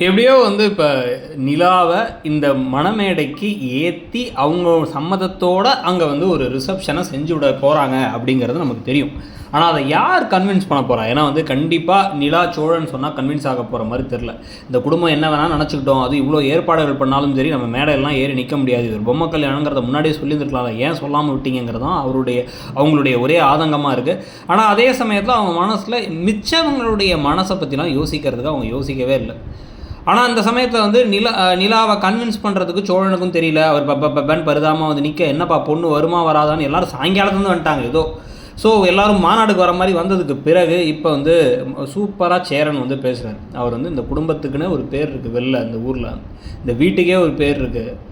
எப்படியோ வந்து இப்போ நிலாவை இந்த மணமேடைக்கு ஏற்றி அவங்க சம்மதத்தோடு அங்கே வந்து ஒரு ரிசப்ஷனை செஞ்சு விட போகிறாங்க அப்படிங்கிறது நமக்கு தெரியும். ஆனால் அதை யார் கன்வின்ஸ் பண்ண போகிறா? ஏன்னா வந்து கண்டிப்பாக நிலா சோழன் சொன்னால் கன்வின்ஸ் ஆக போகிற மாதிரி தெரில. இந்த குடும்பம் என்ன வேணால் நினச்சிக்கிட்டோம், அது இவ்வளோ ஏற்பாடுகள் பண்ணாலும் சரி நம்ம மேடையெல்லாம் ஏறி நிற்க முடியாது, ஒரு பொம்மை கல்யாணங்கிறத முன்னாடியே சொல்லியிருந்துருக்கலாம், ஏன் சொல்லாமல் விட்டீங்கிறது தான் அவங்களுடைய ஒரே ஆதங்கமாக இருக்குது. ஆனால் அதே சமயத்தில் அவங்க மனசில் மிச்சவங்களுடைய மனசை பற்றிலாம் யோசிக்கிறதுக்கு அவங்க யோசிக்கவே இல்லை. ஆனால் அந்த சமயத்தில் வந்து நிலாவை கன்வின்ஸ் பண்ணுறதுக்கு சோழனுக்கும் தெரியல. அவர் பப்பன்னு பருதாமல் வந்து நிற்க, என்னப்பா பொண்ணு வருமா வராதான்னு எல்லோரும் சாயங்காலத்துலேருந்து வந்துட்டாங்க ஏதோ. ஸோ எல்லோரும் மாநாடுக்கு வர மாதிரி வந்ததுக்கு பிறகு இப்போ வந்து சூப்பராக சேரன் வந்து பேசுகிறார். அவர் வந்து இந்த குடும்பத்துக்குன்னு ஒரு பேர் இருக்குது, வெளில இந்த ஊரில் இந்த வீட்டுக்கே ஒரு பேர் இருக்குது,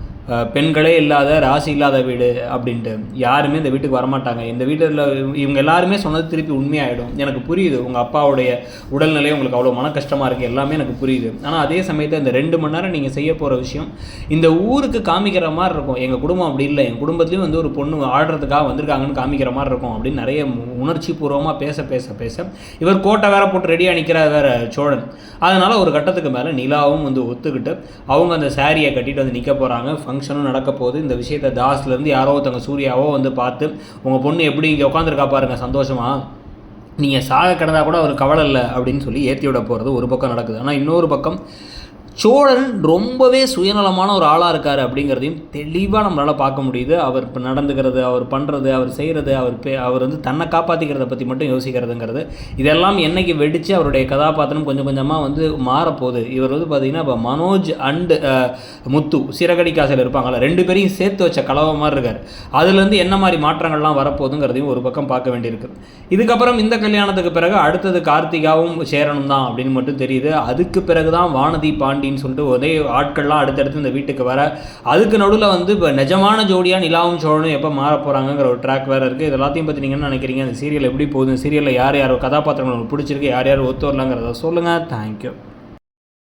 பெண்களே இல்லாத ராசி இல்லாத வீடு அப்படின்ட்டு. யாருமே இந்த வீட்டுக்கு வரமாட்டாங்க. இந்த வீட்டில் இவங்க எல்லாருமே சொன்னது திருப்பி உண்மையாகிடும். எனக்கு புரியுது உங்கள் அப்பாவுடைய உடல்நிலை உங்களுக்கு அவ்வளோ மன கஷ்டமாக இருக்குது, எல்லாமே எனக்கு புரியுது. ஆனால் அதே சமயத்தில் இந்த 2 மணி நேரம் நீங்கள் செய்ய போகிற விஷயம் இந்த ஊருக்கு காமிக்கிற மாதிரி இருக்கும். எங்கள் குடும்பம் அப்படி இல்லை, எங்கள் குடும்பத்துலேயும் வந்து ஒரு பொண்ணு ஆடுறதுக்காக வந்திருக்காங்கன்னு காமிக்கிற மாதிரி இருக்கும் அப்படின்னு நிறைய உணர்ச்சி பூர்வமாக பேச இவர் கோட்டை வேற போட்டு ரெடியாக நிற்கிறார் வேறு சோழன். அதனால் ஒரு கட்டத்துக்கு மேலே நிலாவும் வந்து ஒத்துக்கிட்டு அவங்க அந்த சாரியை கட்டிட்டு வந்து நிற்க போகிறாங்க. ஃபங்க்ஷனும் நடக்க போகுது. இந்த விஷயத்தை தாஸ்லேருந்து யாரோ ஒருத்தங்க சூர்யாவோ வந்து பார்த்து, உங்கள் பொண்ணு எப்படி இங்கே உட்காந்துருக்கா பாருங்க சந்தோஷமா, நீங்கள் சாக கிடந்தா கூட ஒரு கவலை இல்லை அப்படின்னு சொல்லி ஏற்றி விட போகிறது ஒரு பக்கம் நடக்குது. ஆனால் இன்னொரு பக்கம் சோழன் ரொம்பவே சுயநலமான ஒரு ஆளாக இருக்கார் அப்படிங்கிறதையும் தெளிவாக நம்மளால் பார்க்க முடியுது. அவர் இப்போ நடந்துக்கிறது, அவர் பண்ணுறது, அவர் செய்கிறது, அவர் வந்து தன்னை காப்பாற்றிக்கிறத பற்றி மட்டும் யோசிக்கிறதுங்கிறது, இதெல்லாம் என்னைக்கு வெடித்து அவருடைய கதாபாத்திரம் கொஞ்சம் கொஞ்சமாக வந்து மாறப்போகுது. இவர் வந்து பார்த்திங்கன்னா இப்போ மனோஜ் அண்டு முத்து சிறகடி காசில் இருப்பாங்கள்ல, 2 பேரையும் சேர்த்து வச்ச கலவை மாதிரி இருக்கார். அதுலேருந்து என்ன மாதிரி மாற்றங்கள்லாம் வரப்போகுதுங்கிறதையும் ஒரு பக்கம் பார்க்க வேண்டியிருக்கு. இதுக்கப்புறம் இந்த கல்யாணத்துக்கு பிறகு அடுத்தது கார்த்திகாவும் சேரனும் தான் அப்படின்னு மட்டும் தெரியுது. அதுக்கு பிறகு தான் வானதி பாண்டி சொல்லிட்டு ஒரே ஆட்கள்லாம் அடுத்தடுத்து இந்த வீட்டுக்கு வர, அதுக்கு நடுவில் வந்து இப்போ நிஜமான ஜோடியாக நிலாவும் சோழனும் எப்போ மாற போகிறாங்கிற ஒரு ட்ராக் வேறு இருக்குது. இது எல்லாத்தையும் பற்றி நீங்கள் என்ன நினைக்கிறீங்க? அந்த சீரியல் எப்படி போகுது? சீரியலில் யார் யார் கதாபாத்திரங்கள் உங்களுக்கு பிடிச்சிருக்கு, யார் யார் ஒத்து வரலாங்கிறத சொல்லுங்கள். தேங்க்யூ.